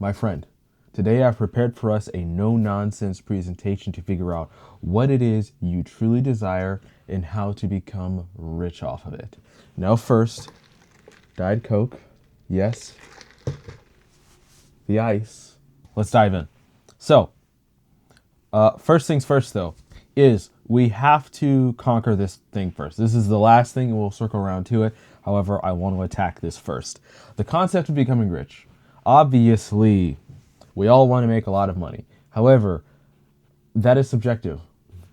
My friend, today I've prepared for us a no-nonsense presentation to figure out what it is you truly desire and how to become rich off of it. Now first, Diet Coke, yes, the ice. Let's dive in. So, first things first though, is we have to conquer this thing first. This is the last thing and we'll circle around to it. However, I want to attack this first. The concept of becoming rich. Obviously, we all want to make a lot of money. However, that is subjective.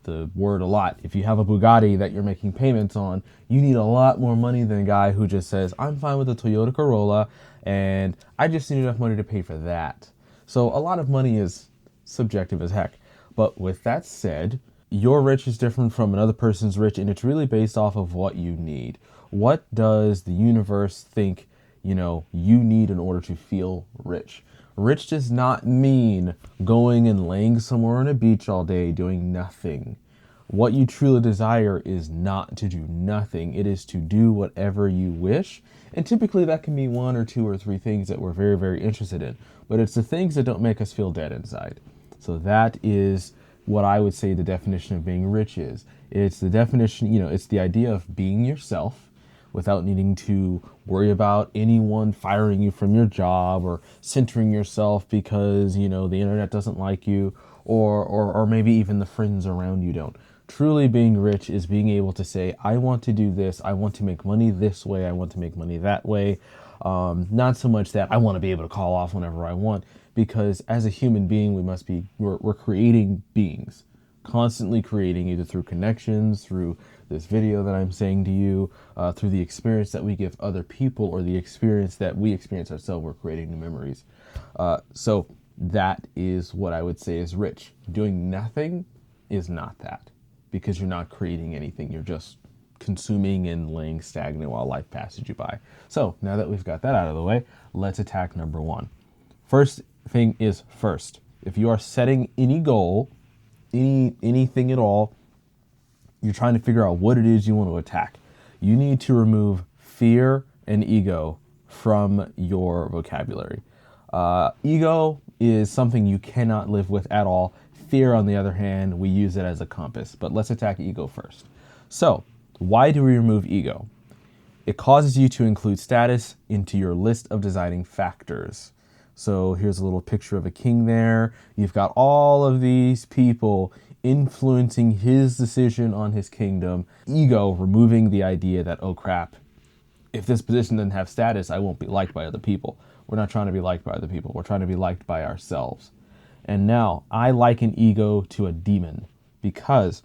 The word a lot. If you have a Bugatti that you're making payments on, you need a lot more money than a guy who just says, I'm fine with a Toyota Corolla and I just need enough money to pay for that. So a lot of money is subjective as heck. But with that said, your rich is different from another person's rich, and it's really based off of what you need. What does the universe think, you need in order to feel rich? Rich does not mean going and laying somewhere on a beach all day doing nothing. What you truly desire is not to do nothing. It is to do whatever you wish. And typically that can be one or two or three things that we're very, very interested in. But it's the things that don't make us feel dead inside. So that is what I would say the definition of being rich is. It's the definition, it's the idea of being yourself without needing to worry about anyone firing you from your job or centering yourself because, the internet doesn't like you or maybe even the friends around you don't. Truly being rich is being able to say, I want to do this. I want to make money this way. I want to make money that way. Not so much that I want to be able to call off whenever I want, because as a human being, we're creating beings, constantly creating, either through connections, through this video that I'm saying to you, through the experience that we give other people or the experience that we experience ourselves. We're creating new memories. So that is what I would say is rich. Doing nothing is not that, because you're not creating anything. You're just consuming and laying stagnant while life passes you by. So now that we've got that out of the way, let's attack number one. First thing is first. If you are setting any goal, anything at all, you're trying to figure out what it is you want to attack. You need to remove fear and ego from your vocabulary. Ego is something you cannot live with at all. Fear, on the other hand, we use it as a compass. But let's attack ego first. So, why do we remove ego? It causes you to include status into your list of deciding factors. So here's a little picture of a king there. You've got all of these people influencing his decision on his kingdom. Ego removing the idea that, oh crap, if this position doesn't have status, I won't be liked by other people. We're not trying to be liked by other people. We're trying to be liked by ourselves. And now I liken ego to a demon, because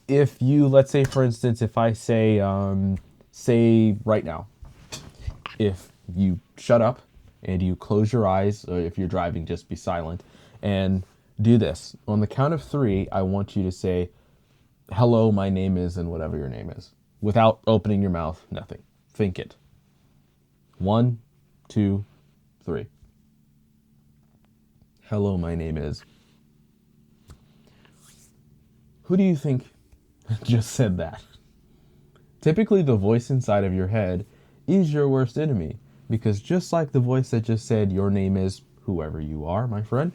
if you, let's say for instance, if I say right now, if you shut up and you close your eyes, or if you're driving, just be silent and do this. On the count of three, I want you to say, hello, my name is, and whatever your name is, without opening your mouth, nothing. Think it. 1, 2, 3. Hello, my name is. Who do you think just said that? Typically, the voice inside of your head is your worst enemy, because just like the voice that just said your name is whoever you are, my friend,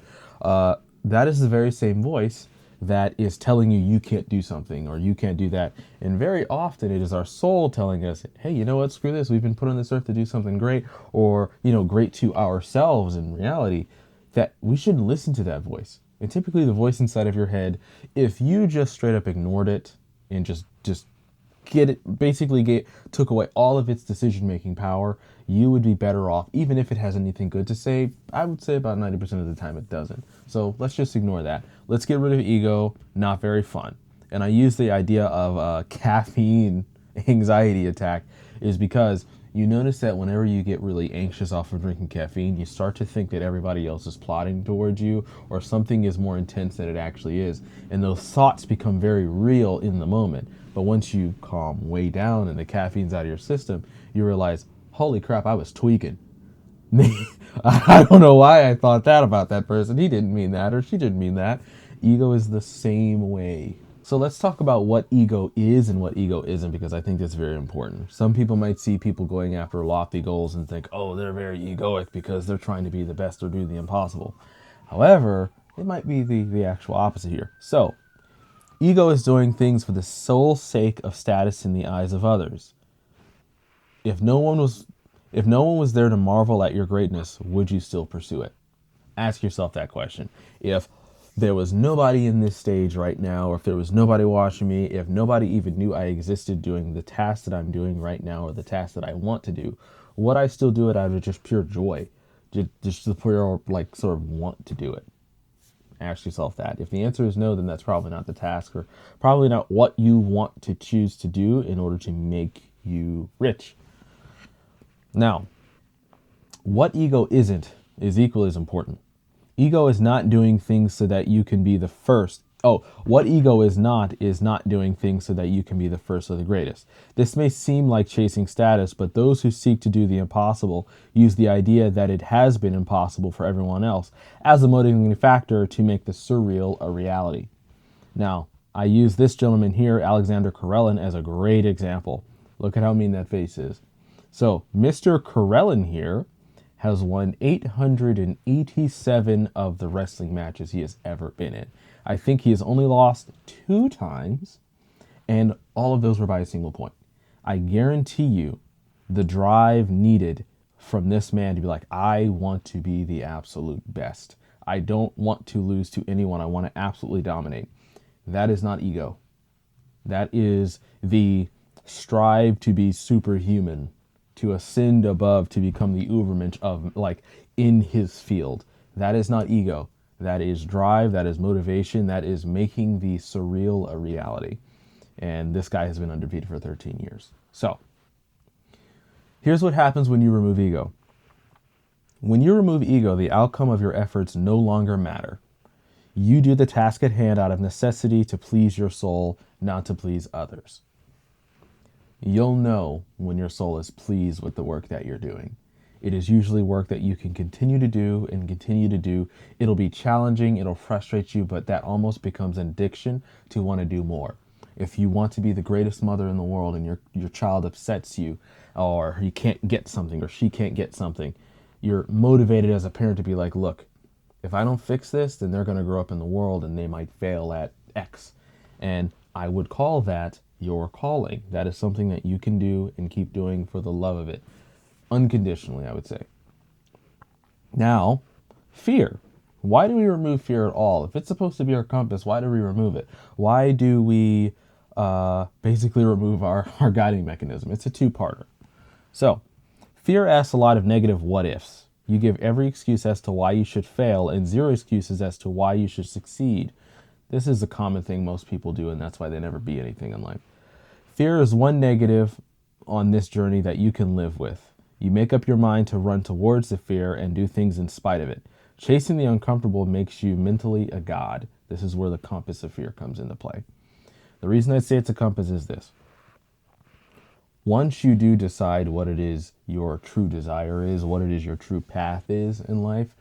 that is the very same voice that is telling you you can't do something or you can't do that. And very often it is our soul telling us, hey, you know what, screw this. We've been put on this earth to do something great, or, great to ourselves in reality, that we should listen to that voice. And typically the voice inside of your head, if you just straight up ignored it and just took away all of its decision-making power, you would be better off. Even if it has anything good to say, I would say about 90% of the time it doesn't. So let's just ignore that. Let's get rid of ego. Not very fun. And I use the idea of a caffeine anxiety attack is because you notice that whenever you get really anxious off of drinking caffeine, you start to think that everybody else is plotting towards you, or something is more intense than it actually is. And those thoughts become very real in the moment. But once you calm way down and the caffeine's out of your system, you realize, holy crap, I was tweaking. I don't know why I thought that about that person. He didn't mean that, or she didn't mean that. Ego is the same way. So let's talk about what ego is and what ego isn't, because I think that's very important. Some people might see people going after lofty goals and think, oh, they're very egoic because they're trying to be the best or do the impossible. However, it might be the actual opposite here. So, ego is doing things for the sole sake of status in the eyes of others. If no one was there to marvel at your greatness, would you still pursue it? Ask yourself that question. If there was nobody in this stage right now, or if there was nobody watching me, if nobody even knew I existed doing the task that I'm doing right now or the task that I want to do, would I still do it out of just pure joy? Just the pure, like, sort of want to do it? Ask yourself that. If the answer is no, then that's probably not the task, or probably not what you want to choose to do in order to make you rich. Now, what ego isn't is equally as important. Ego is not doing things so that you can be the first. Oh, what ego is not doing things so that you can be the first or the greatest. This may seem like chasing status, but those who seek to do the impossible use the idea that it has been impossible for everyone else as a motivating factor to make the surreal a reality. Now, I use this gentleman here, Alexander Karelin, as a great example. Look at how mean that face is. So, Mr. Karelin here has won 887 of the wrestling matches he has ever been in. I think he has only lost 2 times, and all of those were by a single point. I guarantee you the drive needed from this man to be like, I want to be the absolute best. I don't want to lose to anyone. I want to absolutely dominate. That is not ego. That is the strive to be superhuman, to ascend above, to become the Ubermensch of, like, in his field. That is not ego. That is drive. That is motivation. That is making the surreal a reality. And this guy has been undefeated for 13 years. So, here's what happens when you remove ego. When you remove ego, the outcome of your efforts no longer matter. You do the task at hand out of necessity to please your soul, not to please others. You'll know when your soul is pleased with the work that you're doing. It is usually work that you can continue to do and continue to do. It'll be challenging, it'll frustrate you, but that almost becomes an addiction to want to do more. If you want to be the greatest mother in the world and your child upsets you, or he can't get something, or she can't get something, you're motivated as a parent to be like, look, if I don't fix this, then they're going to grow up in the world and they might fail at X. And I would call that your calling. That is something that you can do and keep doing for the love of it. Unconditionally, I would say. Now, fear. Why do we remove fear at all? If it's supposed to be our compass, why do we remove it? Why do we basically remove our guiding mechanism? It's a 2-parter. So, fear asks a lot of negative what ifs. You give every excuse as to why you should fail and 0 excuses as to why you should succeed. This is a common thing most people do, and that's why they never be anything in life. Fear is one negative on this journey that you can live with. You make up your mind to run towards the fear and do things in spite of it. Chasing the uncomfortable makes you mentally a god. This is where the compass of fear comes into play. The reason I say it's a compass is this. Once you do decide what it is your true desire is, what it is your true path is in life,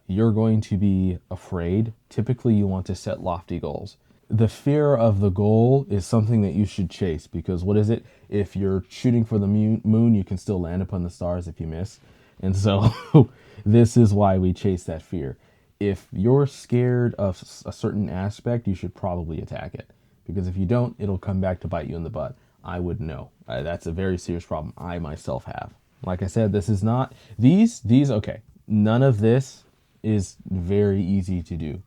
you're going to be afraid. Typically, you want to set lofty goals. The fear of the goal is something that you should chase, because what is it? If you're shooting for the moon, you can still land upon the stars if you miss. And so this is why we chase that fear. If you're scared of a certain aspect, you should probably attack it, because if you don't, it'll come back to bite you in the butt. I would know. That's a very serious problem I myself have. Like I said, this is not, okay, none of this is very easy to do.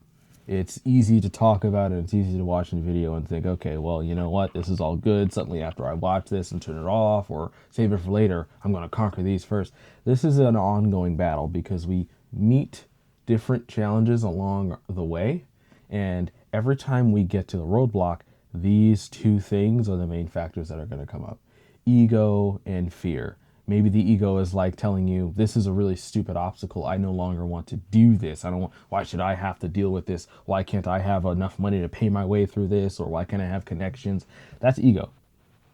It's easy to talk about it. It's easy to watch a video and think, okay, well, you know what? This is all good. Suddenly after I watch this and turn it off or save it for later, I'm going to conquer these first. This is an ongoing battle because we meet different challenges along the way. And every time we get to the roadblock, these 2 things are the main factors that are going to come up. Ego and fear. Maybe the ego is like telling you, this is a really stupid obstacle. I no longer want to do this. Why should I have to deal with this? Why can't I have enough money to pay my way through this? Or why can't I have connections? That's ego.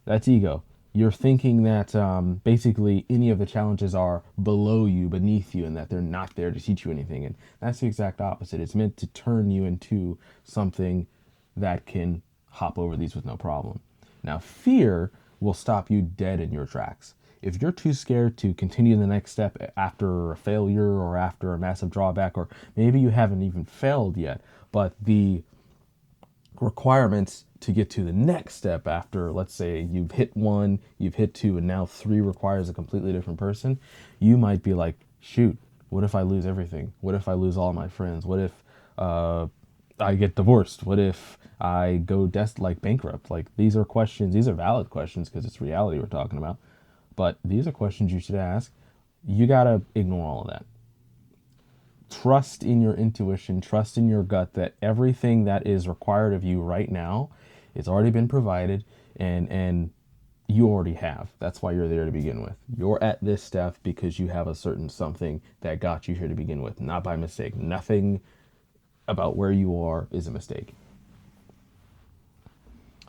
That's ego. You're thinking that basically any of the challenges are below you, beneath you, and that they're not there to teach you anything. And that's the exact opposite. It's meant to turn you into something that can hop over these with no problem. Now, fear will stop you dead in your tracks. If you're too scared to continue the next step after a failure or after a massive drawback, or maybe you haven't even failed yet, but the requirements to get to the next step after, let's say you've hit 1, you've hit 2, and now 3 requires a completely different person, you might be like, shoot, what if I lose everything? What if I lose all my friends? What if I get divorced? What if I go bankrupt? Like, these are questions, these are valid questions because it's reality we're talking about. But these are questions you should ask. You gotta ignore all of that. Trust in your intuition, trust in your gut that everything that is required of you right now, it's already been provided, and you already have. That's why you're there to begin with. You're at this step because you have a certain something that got you here to begin with, not by mistake. Nothing about where you are is a mistake.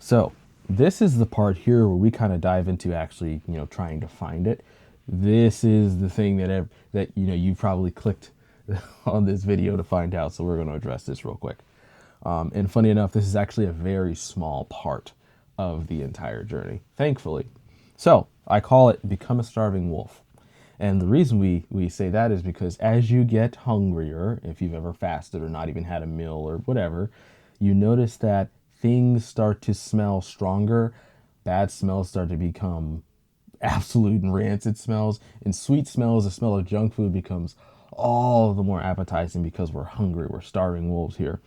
So this is the part here where we kind of dive into actually, trying to find it. This is the thing that you probably clicked on this video to find out. So we're going to address this real quick. And funny enough, this is actually a very small part of the entire journey, thankfully. So I call it Become a Starving Wolf. And the reason we say that is because as you get hungrier, if you've ever fasted or not even had a meal or whatever, you notice that things start to smell stronger. Bad smells start to become absolute and rancid smells. And sweet smells, the smell of junk food, becomes all the more appetizing because we're hungry. We're starving wolves here.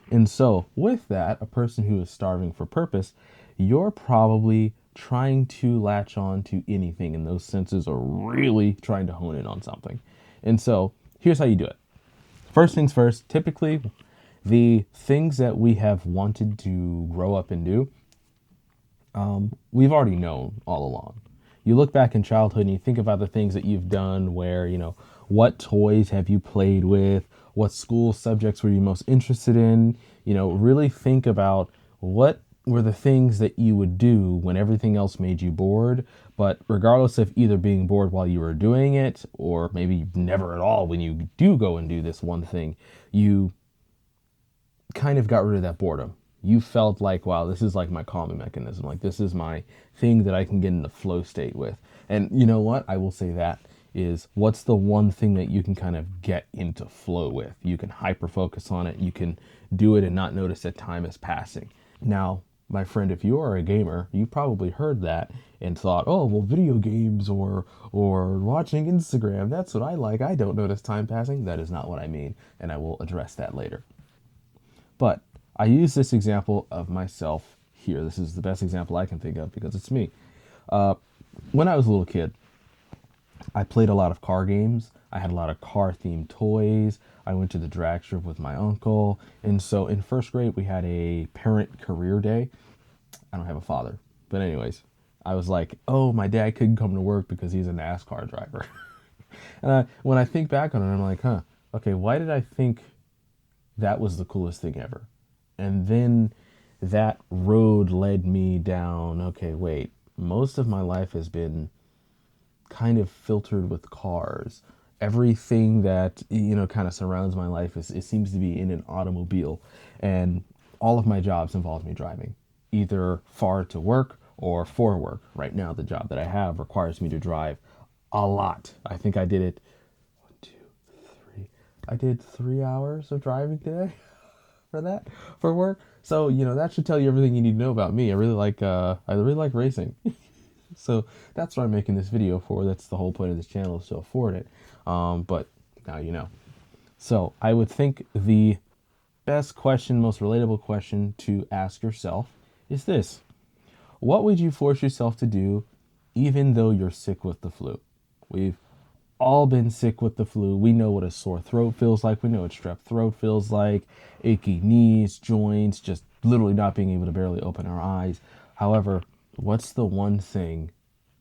And so with that, a person who is starving for purpose, you're probably trying to latch on to anything, and those senses are really trying to hone in on something. And so here's how you do it. First things first, typically the things that we have wanted to grow up and do, we've already known all along. You look back in childhood and you think about the things that you've done where, what toys have you played with? What school subjects were you most interested in? Really think about what were the things that you would do when everything else made you bored. But regardless of either being bored while you were doing it, or maybe never at all when you do go and do this one thing, you kind of got rid of that boredom. You felt like, wow, this is like my calming mechanism. Like, this is my thing that I can get in the flow state with. And you know what? I will say that is, what's the one thing that you can kind of get into flow with? You can hyper focus on it. You can do it and not notice that time is passing. Now, my friend, if you are a gamer, you probably heard that and thought, oh, well, video games or watching Instagram, that's what I like. I don't notice time passing. That is not what I mean. And I will address that later. But I use this example of myself here. This is the best example I can think of because it's me. When I was a little kid, I played a lot of car games. I had a lot of car-themed toys. I went to the drag strip with my uncle. And so in first grade, we had a parent career day. I don't have a father. But anyways, I was like, oh, my dad couldn't come to work because he's a NASCAR driver. And when I think back on it, I'm like, okay, why did I think that was the coolest thing ever? And then that road led me down, okay, wait, most of my life has been kind of filtered with cars. Everything that, kind of surrounds my life it seems to be in an automobile. And all of my jobs involve me driving, either far to work or for work. Right now, the job that I have requires me to drive a lot. I think I did it, 1, 2, 3. I did 3 hours of driving today for work. So, that should tell you everything you need to know about me. I really like racing. So that's what I'm making this video for. That's the whole point of this channel, is to afford it. But now you know. So I would think the best question, most relatable question to ask yourself is this. What would you force yourself to do even though you're sick with the flu? We've all been sick with the flu. We know what a sore throat feels like. We know what strep throat feels like. Achy knees, joints, just literally not being able to barely open our eyes. However, what's the one thing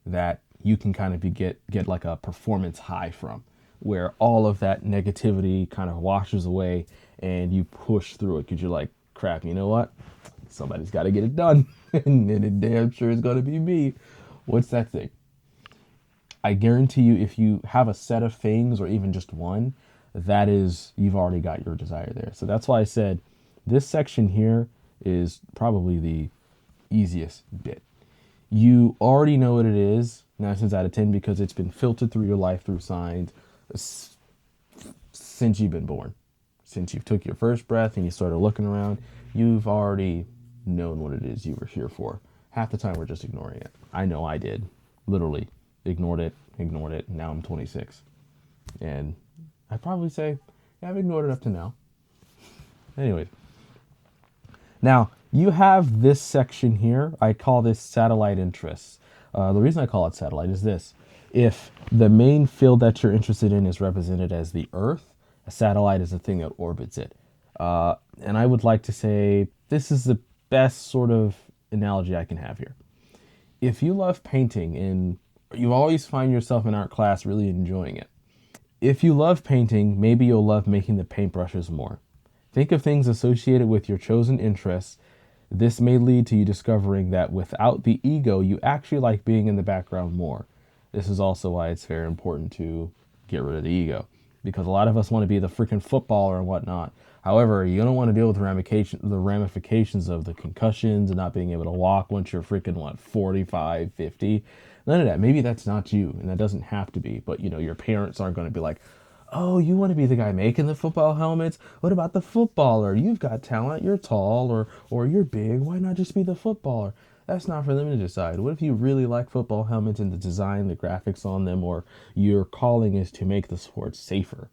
that you can kind of get like a performance high from, where all of that negativity kind of washes away and you push through it because you're like, crap, you know what? Somebody's got to get it done. And it damn sure is going to be me. What's that thing? I guarantee you, if you have a set of things or even just one, that is, you've already got your desire there. So that's why I said this section here is probably the easiest bit. You already know what it is 9 times out of 10 because it's been filtered through your life through signs since you've been born. Since you took your first breath and you started looking around, you've already known what it is you were here for. Half the time we're just ignoring it. I know I did. Literally ignored it. Now I'm 26. And I'd probably say, yeah, I've ignored it up to now. Anyways. Now, you have this section here. I call this satellite interests. The reason I call it satellite is this. If the main field that you're interested in is represented as the Earth, a satellite is a thing that orbits it. And I would like to say this is the best sort of analogy I can have here. If you love painting and you always find yourself in art class really enjoying it, if you love painting, maybe you'll love making the paintbrushes more. Think of things associated with your chosen interests. This may lead to you discovering that without the ego, you actually like being in the background more. This is also why it's very important to get rid of the ego, because a lot of us want to be the freaking footballer and whatnot. However, you don't want to deal with the ramifications of the concussions and not being able to walk once you're freaking, 45, 50. None of that. Maybe that's not you, and that doesn't have to be. But, your parents aren't going to be like, oh, you want to be the guy making the football helmets? What about the footballer? You've got talent. You're tall or you're big. Why not just be the footballer? That's not for them to decide. What if you really like football helmets and the design, the graphics on them, or your calling is to make the sport safer?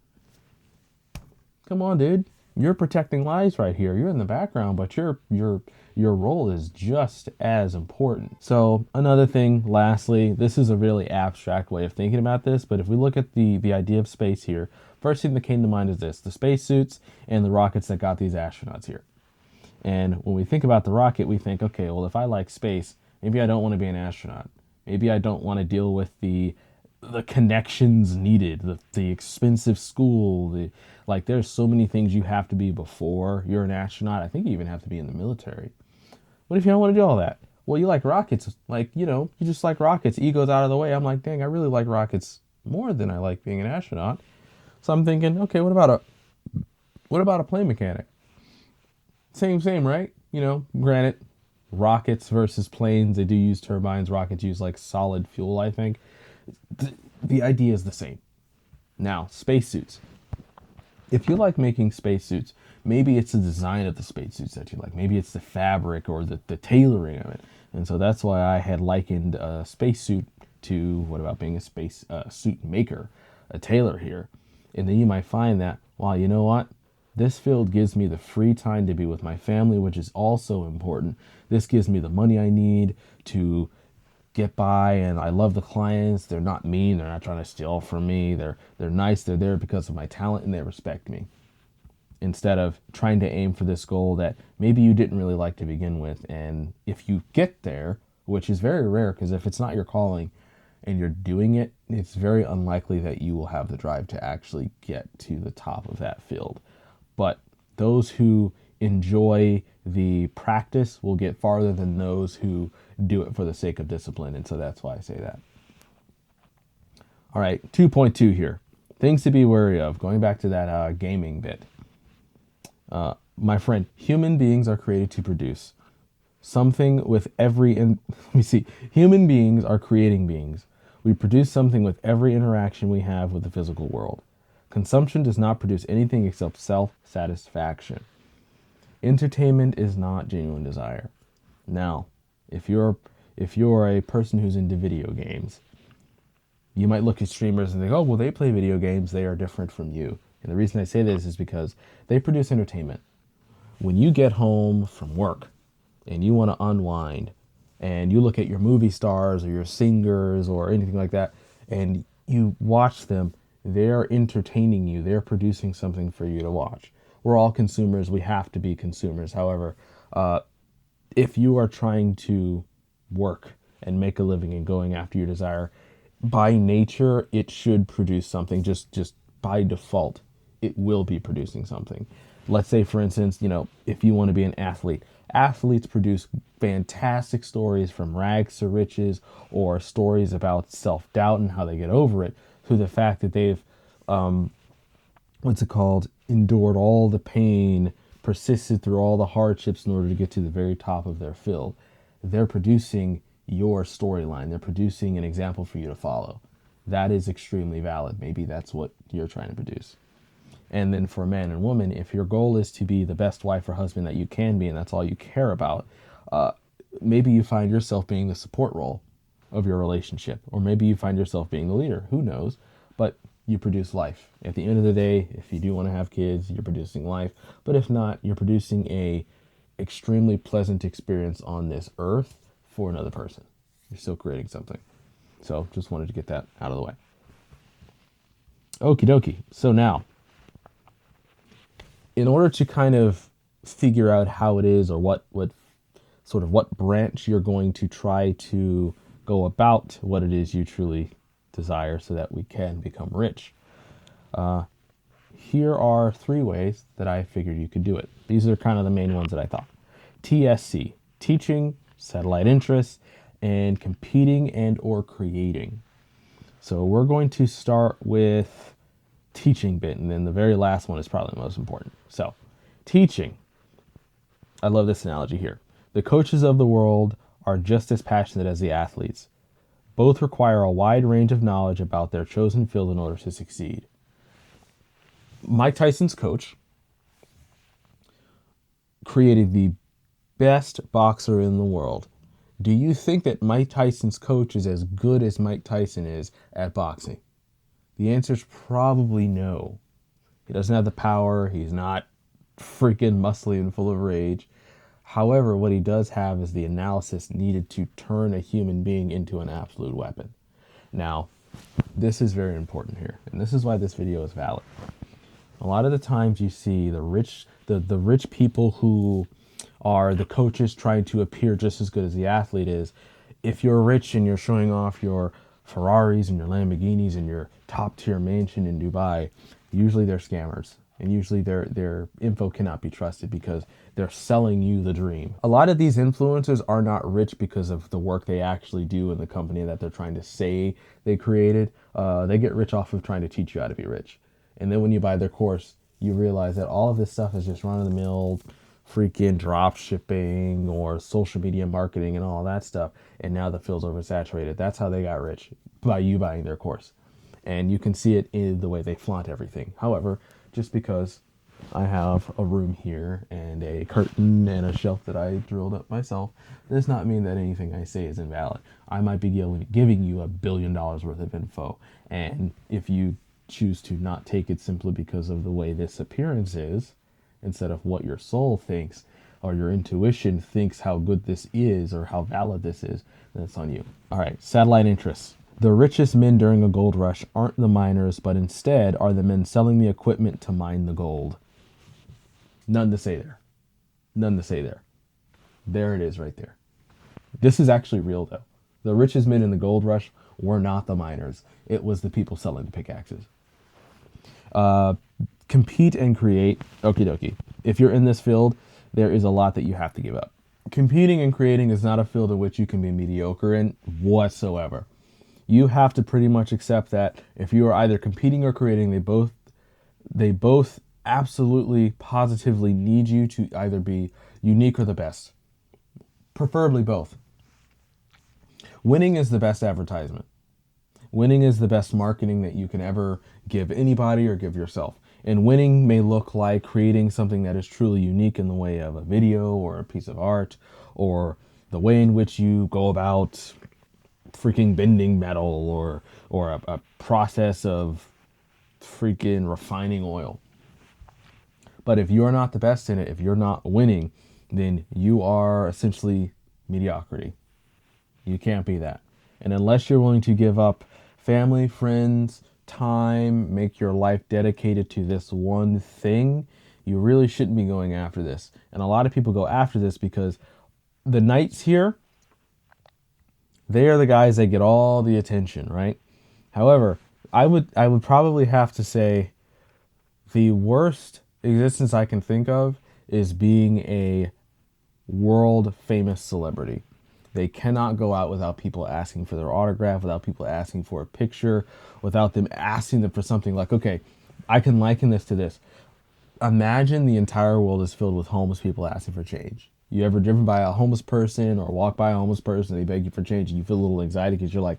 Come on, dude. You're protecting lives right here. You're in the background, but your role is just as important. So another thing, lastly, this is a really abstract way of thinking about this, but if we look at the idea of space here, first thing that came to mind is this: the spacesuits and the rockets that got these astronauts here. And when we think about the rocket, we think, okay, well, if I like space, maybe I don't want to be an astronaut. Maybe I don't want to deal with the connections needed, the expensive school, there's so many things you have to be before you're an astronaut. I think you even have to be in the military. What if you don't want to do all that? Well, you like rockets, you just like rockets. Ego's out of the way. I'm like, dang, I really like rockets more than I like being an astronaut. So I'm thinking, okay, what about a plane mechanic? Same, right? Granted, rockets versus planes, they do use turbines. Rockets use solid fuel, I think. The idea is the same. Now, spacesuits. If you like making spacesuits, maybe it's the design of the spacesuits that you like. Maybe it's the fabric or the tailoring of it. And so that's why I had likened a spacesuit to what about being a space suit maker, a tailor here. And then you might find that, wow, you know what? This field gives me the free time to be with my family, which is also important. This gives me the money I need to get by, and I love the clients. They're not mean. They're not trying to steal from me. They're nice. They're there because of my talent, and they respect me. Instead of trying to aim for this goal that maybe you didn't really like to begin with. And if you get there, which is very rare, because if it's not your calling and you're doing it, it's very unlikely that you will have the drive to actually get to the top of that field. But those who enjoy the practice will get farther than those who do it for the sake of discipline. And so that's why I say that. All right, 2.2 here. Things to be wary of. Going back to that gaming bit. My friend, human beings are created to produce something with every... Human beings are creating beings. We produce something with every interaction we have with the physical world. Consumption does not produce anything except self-satisfaction. Entertainment is not genuine desire. Now, if you're a person who's into video games, you might look at streamers and think, oh, well, they play video games. They are different from you. And the reason I say this is because they produce entertainment. When you get home from work and you want to unwind and you look at your movie stars or your singers or anything like that, and you watch them, they're entertaining you. They're producing something for you to watch. We're all consumers. We have to be consumers. However, if you are trying to work and make a living and going after your desire, by nature, it should produce something. Just by default, it will be producing something. Let's say, for instance, if you want to be an athlete, athletes produce fantastic stories from rags to riches, or stories about self-doubt and how they get over it, through the fact that they've, endured all the pain, persisted through all the hardships in order to get to the very top of their field. they're producing your storyline. They're producing an example for you to follow. That is extremely valid. Maybe that's what you're trying to produce. And then for a man and woman, if your goal is to be the best wife or husband that you can be, and that's all you care about, maybe you find yourself being the support role of your relationship, or maybe you find yourself being the leader. Who knows? But you produce life. At the end of the day, if you do want to have kids, you're producing life. But if not, you're producing a extremely pleasant experience on this earth for another person. You're still creating something. So just wanted to get that out of the way. Okie dokie. So now, in order to kind of figure out how it is, or what branch you're going to try to go about what it is you truly desire so that we can become rich, here are 3 ways that I figured you could do it. These are kind of the main ones that I thought. TSC, teaching, satellite interests, and competing and or creating. So we're going to start with teaching bit, and then the very last one is probably the most important. So teaching. I love this analogy here. The coaches of the world are just as passionate as the athletes. Both require a wide range of knowledge about their chosen field in order to succeed. Mike Tyson's coach created the best boxer in the world. Do you think that Mike Tyson's coach is as good as Mike Tyson is at boxing? The answer is probably no. He doesn't have the power. He's not freaking muscly and full of rage. However, what he does have is the analysis needed to turn a human being into an absolute weapon. Now, this is very important here, and this is why this video is valid. A lot of the times you see the rich people who are the coaches trying to appear just as good as the athlete is. If you're rich and you're showing off your Ferraris and your Lamborghinis and your top tier mansion in Dubai, usually they're scammers. And usually their info cannot be trusted because they're selling you the dream. A lot of these influencers are not rich because of the work they actually do in the company that they're trying to say they created. They get rich off of trying to teach you how to be rich. And then when you buy their course, you realize that all of this stuff is just run-of-the-mill freaking drop shipping or social media marketing and all that stuff. And now the field's oversaturated. That's how they got rich, by you buying their course. And you can see it in the way they flaunt everything. However, just because I have a room here and a curtain and a shelf that I drilled up myself does not mean that anything I say is invalid. I might be giving you $1 billion worth of info. And if you choose to not take it simply because of the way this appearance is, instead of what your soul thinks or your intuition thinks how good this is or how valid this is, then it's on you. All right, satellite interests. The richest men during a gold rush aren't the miners, but instead are the men selling the equipment to mine the gold. None to say there. None to say there. There it is right there. This is actually real, though. The richest men in the gold rush were not the miners. It was the people selling the pickaxes. Compete and create. Okie dokie. If you're in this field, there is a lot that you have to give up. Competing and creating is not a field in which you can be mediocre in whatsoever. You have to pretty much accept that if you are either competing or creating, they both absolutely positively need you to either be unique or the best. Preferably both. Winning is the best advertisement. Winning is the best marketing that you can ever give anybody or give yourself. And winning may look like creating something that is truly unique in the way of a video or a piece of art, or the way in which you go about freaking bending metal, or a process of freaking refining oil. But if you're not the best in it, if you're not winning, then you are essentially mediocrity. You can't be that. And unless you're willing to give up family, friends, time, make your life dedicated to this one thing, you really shouldn't be going after this. And a lot of people go after this because the knights here, they are the guys that get all the attention, right? However, I would probably have to say the worst existence I can think of is being a world famous celebrity. They cannot go out without people asking for their autograph, without people asking for a picture, without them asking them for something like, okay, I can liken this to this. Imagine the entire world is filled with homeless people asking for change. You ever driven by a homeless person or walk by a homeless person, they beg you for change and you feel a little anxiety because you're like,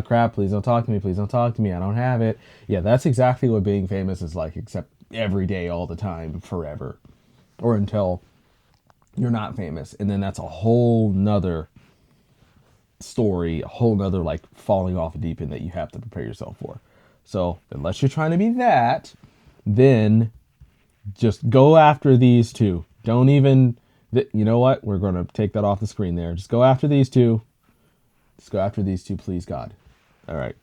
crap, please don't talk to me, please don't talk to me, I don't have it. Yeah, that's exactly what being famous is like, except every day, all the time, forever. Or until you're not famous. And then that's a whole nother story, a whole nother like falling off a deep end that you have to prepare yourself for. So unless you're trying to be that, then just go after these two. Don't even, you know what? We're going to take that off the screen there. Just go after these two. Just go after these two, please, God. All right.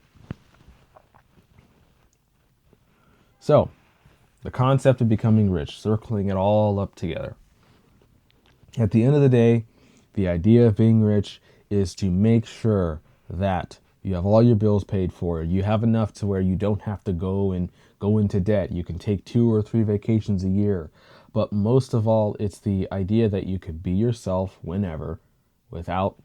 So, the concept of becoming rich, circling it all up together. At the end of the day, the idea of being rich is to make sure that you have all your bills paid for. You have enough to where you don't have to go into debt. You can take 2 or 3 vacations a year. But most of all, it's the idea that you could be yourself whenever without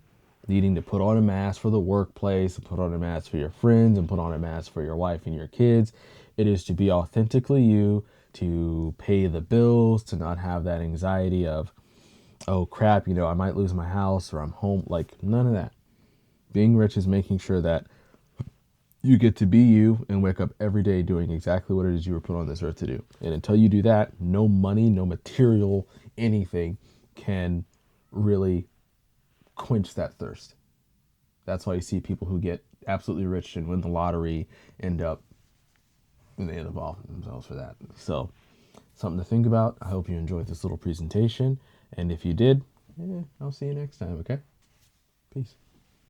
needing to put on a mask for the workplace, and put on a mask for your friends, and put on a mask for your wife and your kids. It is to be authentically you, to pay the bills, to not have that anxiety of, oh crap, I might lose my house or I'm home. Like, none of that. Being rich is making sure that you get to be you and wake up every day doing exactly what it is you were put on this earth to do. And until you do that, no money, no material, anything can really quench that thirst. That's why you see people who get absolutely rich and win the lottery they end up off themselves for that. So, something to think about. I hope you enjoyed this little presentation. And if you did, I'll see you next time, okay? Peace.